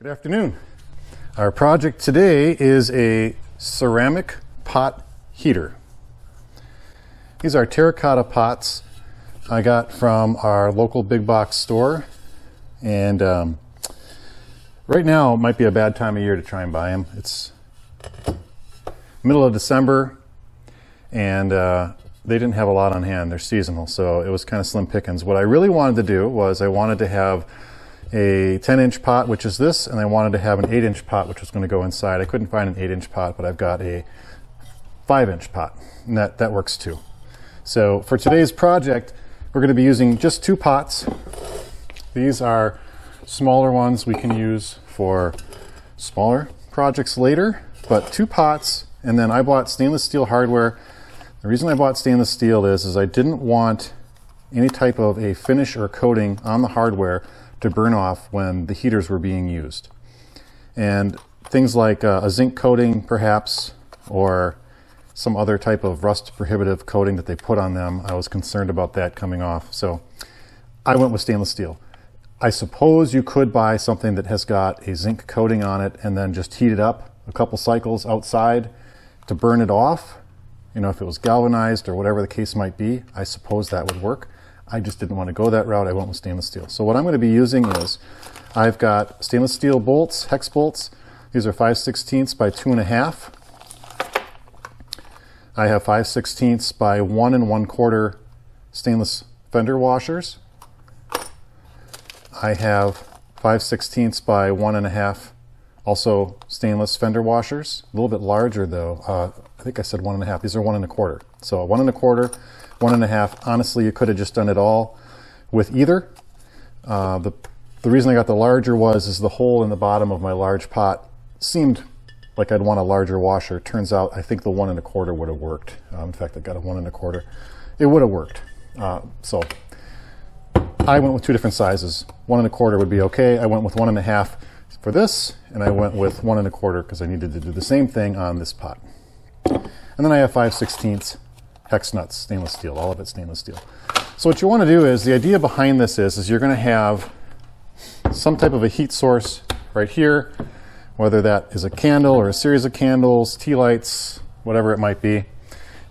Good afternoon. Our project today is a ceramic pot heater. These are terracotta pots I got from our local big box store, and right now might be a bad time of year to try and buy them. It's middle of December and they didn't have a lot on hand. They're seasonal, so it was kind of slim pickings. What I really wanted to do was I wanted to have a 10-inch pot, which is this, and I wanted to have an 8-inch pot, which was going to go inside. I couldn't find an 8-inch pot, but I've got a 5-inch pot, and that works too. So for today's project, we're going to be using just 2 pots. These are smaller ones we can use for smaller projects later, but 2 pots, and then I bought stainless steel hardware. The reason I bought stainless steel is I didn't want any type of a finish or coating on the hardware to burn off when the heaters were being used. And things like a zinc coating perhaps, or some other type of rust prohibitive coating that they put on them, I was concerned about that coming off. So I went with stainless steel. I suppose you could buy something that has got a zinc coating on it and then just heat it up a couple cycles outside to burn it off. You know, if it was galvanized or whatever the case might be, I suppose that would work. I just didn't want to go that route. I went with stainless steel. So what I'm going to be using is, I've got stainless steel bolts, hex bolts. These are 5/16 by 2.5. I have 5/16 by 1 1/4 stainless fender washers. I have 5/16 by 1 1/2 also stainless fender washers. A little bit larger though. I think I said 1 1/2. These are 1 1/4. So 1 1/4, 1 1/2. Honestly, you could have just done it all with either. The reason I got the larger is the hole in the bottom of my large pot seemed like I'd want a larger washer. Turns out I think the 1 1/4 would have worked. In fact, I got a 1 1/4. It would have worked. So I went with 2 different sizes. 1 1/4 would be okay. I went with 1 1/2 for this, and I went with 1 1/4 because I needed to do the same thing on this pot. And then I have 5/16 hex nuts, stainless steel, all of it stainless steel. So what you want to do is, the idea behind this is you're going to have some type of a heat source right here, whether that is a candle or a series of candles, tea lights, whatever it might be.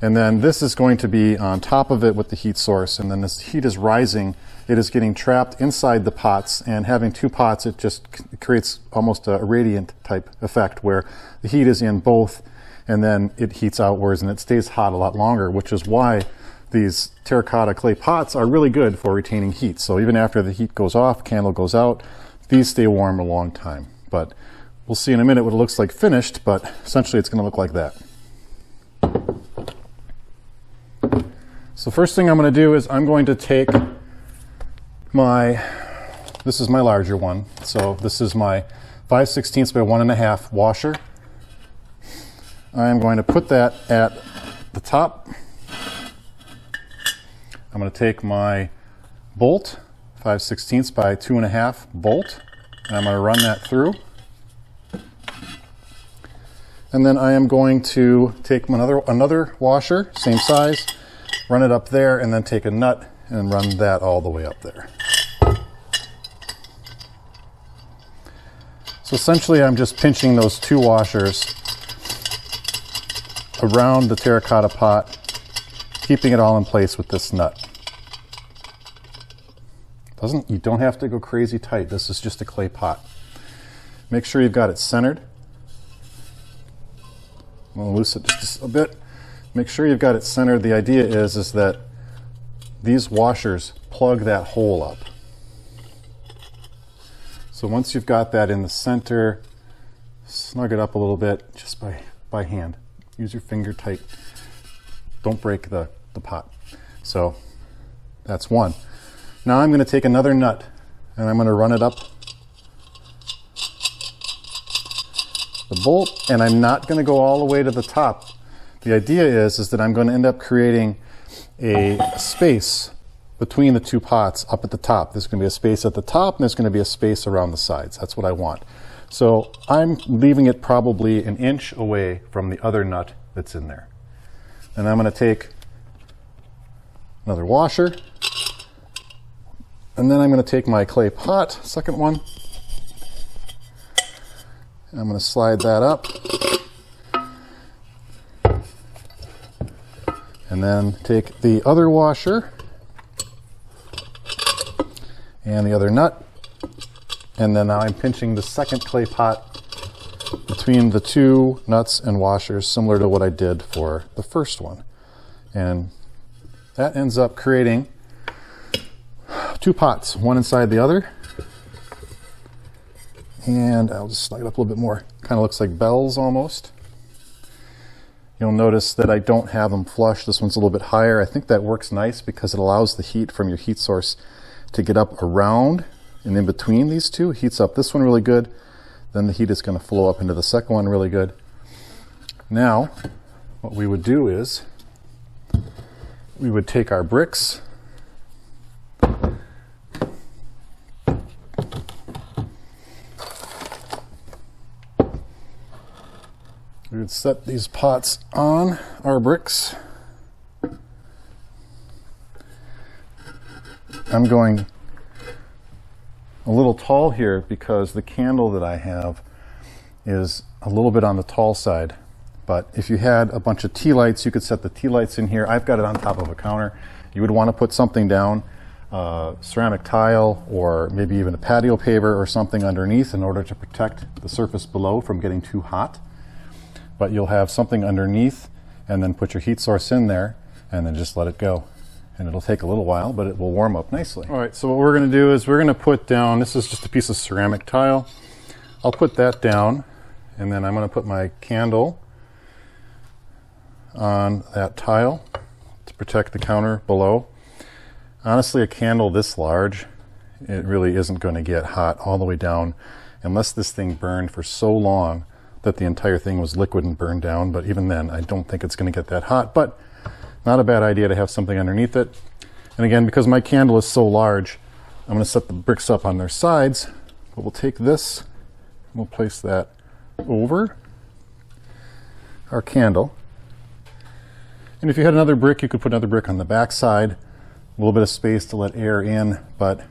And then this is going to be on top of it with the heat source, and then this heat is rising. It is getting trapped inside the pots, and having 2 pots, it just creates almost a radiant type effect where the heat is in both, and then it heats outwards and it stays hot a lot longer, which is why these terracotta clay pots are really good for retaining heat. So even after the heat goes off, candle goes out, these stay warm a long time. But we'll see in a minute what it looks like finished, but essentially it's going to look like that. So first thing I'm going to do is I'm going to take this is my larger one. So this is my 5/16 by 1 1/2 washer. I am going to put that at the top. I'm going to take my bolt, 5/16 by 2 1/2 bolt, and I'm going to run that through. And then I am going to take another washer, same size, run it up there, and then take a nut and run that all the way up there. So essentially I'm just pinching those 2 washers around the terracotta pot, keeping it all in place with this nut. You don't have to go crazy tight. This is just a clay pot. Make sure you've got it centered. I'm going to loosen it just a bit. Make sure you've got it centered. The idea is that these washers plug that hole up. So once you've got that in the center, snug it up a little bit just by hand. Use your finger tight. Don't break the pot. So that's one. Now I'm going to take another nut and I'm going to run it up the bolt, and I'm not going to go all the way to the top. The idea is that I'm going to end up creating a space between the 2 pots up at the top. There's going to be a space at the top and there's going to be a space around the sides. That's what I want. So I'm leaving it probably 1 inch away from the other nut that's in there. And I'm going to take another washer, and then I'm going to take my clay pot, second one, I'm going to slide that up. And then take the other washer and the other nut. And then now I'm pinching the second clay pot between the two nuts and washers, similar to what I did for the first one. And that ends up creating two pots, one inside the other. And I'll just slide it up a little bit more. Kind of looks like bells almost. You'll notice that I don't have them flush. This one's a little bit higher. I think that works nice because it allows the heat from your heat source to get up around and in between these two. Heats up this one really good. Then the heat is going to flow up into the second one really good. Now, what we would do is we would take our bricks, we would set these pots on our bricks. I'm going a little tall here because the candle that I have is a little bit on the tall side. But if you had a bunch of tea lights, you could set the tea lights in here. I've got it on top of a counter. You would want to put something down, ceramic tile or maybe even a patio paver or something underneath in order to protect the surface below from getting too hot. But you'll have something underneath and then put your heat source in there and then just let it go. And it'll take a little while, but it will warm up nicely. All right, so what we're going to do is we're going to put down, this is just a piece of ceramic tile. I'll put that down, and then I'm going to put my candle on that tile to protect the counter below. Honestly, a candle this large, it really isn't going to get hot all the way down unless this thing burned for so long that the entire thing was liquid and burned down. But even then, I don't think it's going to get that hot. But not a bad idea to have something underneath it. And again, because my candle is so large, I'm going to set the bricks up on their sides. But we'll take this, and we'll place that over our candle. And if you had another brick, you could put another brick on the back side. A little bit of space to let air in, but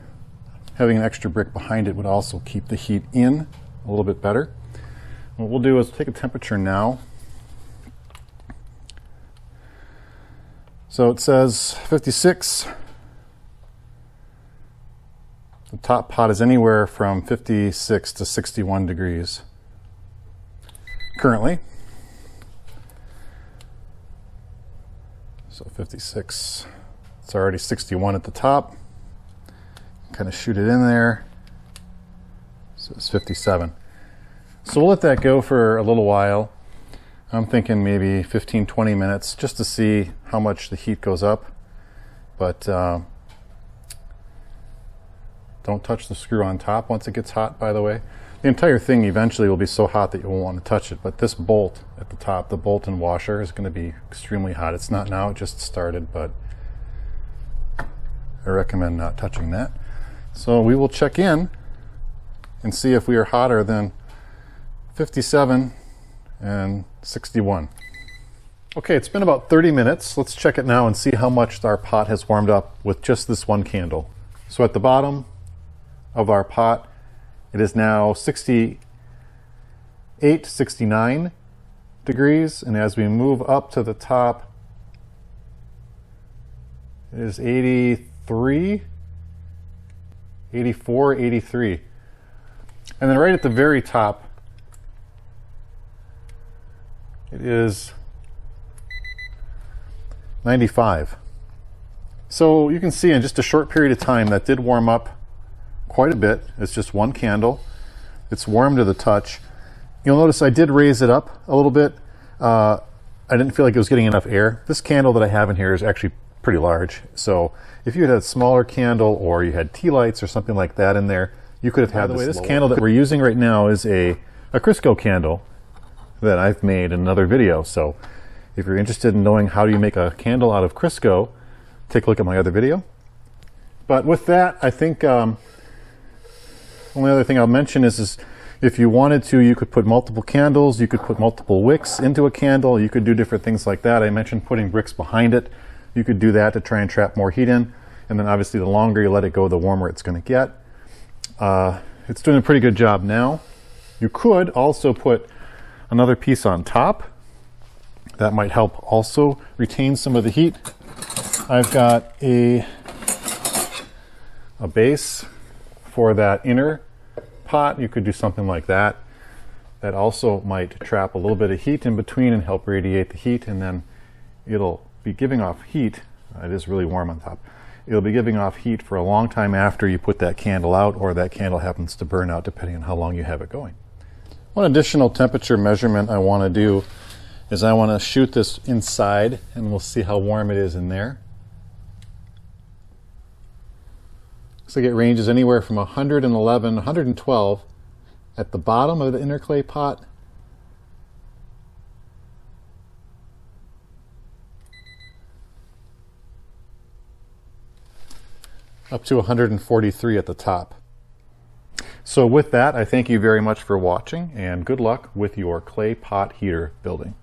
having an extra brick behind it would also keep the heat in a little bit better. What we'll do is take a temperature now. So it says 56. The top pot is anywhere from 56 to 61 degrees currently. So 56, it's already 61 at the top. Kind of shoot it in there. So it's 57. So we'll let that go for a little while. I'm thinking maybe 15-20 minutes just to see how much the heat goes up. But don't touch the screw on top once it gets hot, by the way. The entire thing eventually will be so hot that you won't want to touch it. But this bolt at the top, the bolt and washer, is going to be extremely hot. It's not now, it just started, but I recommend not touching that. So we will check in and see if we are hotter than 57 and 61. Okay, it's been about 30 minutes. Let's check it now and see how much our pot has warmed up with just this one candle. So at the bottom of our pot, it is now 68, 69 degrees, and as we move up to the top, it is 83, 84, 83. And then right at the very top, it is 95. So you can see in just a short period of time that did warm up quite a bit. It's just one candle. It's warm to the touch. You'll notice I did raise it up a little bit. I didn't feel like it was getting enough air. This candle that I have in here is actually pretty large. So if you had a smaller candle or you had tea lights or something like that in there, you could have had this candle that we're using right now is a Crisco candle that I've made in another video. So if you're interested in knowing how do you make a candle out of Crisco, take a look at my other video. But with that, I think only other thing I'll mention is if you wanted to, you could put multiple candles, you could put multiple wicks into a candle, you could do different things like that. I mentioned putting bricks behind it. You could do that to try and trap more heat in. And then obviously the longer you let it go, the warmer it's going to get. It's doing a pretty good job now. You could also put another piece on top. That might help also retain some of the heat. I've got a base for that inner pot. You could do something like that. That also might trap a little bit of heat in between and help radiate the heat, and then it'll be giving off heat. It is really warm on top. It'll be giving off heat for a long time after you put that candle out, or that candle happens to burn out depending on how long you have it going. One additional temperature measurement I want to do is I want to shoot this inside, and we'll see how warm it is in there. Looks like it ranges anywhere from 111, 112 at the bottom of the inner clay pot up to 143 at the top. So with that, I thank you very much for watching, and good luck with your clay pot heater building.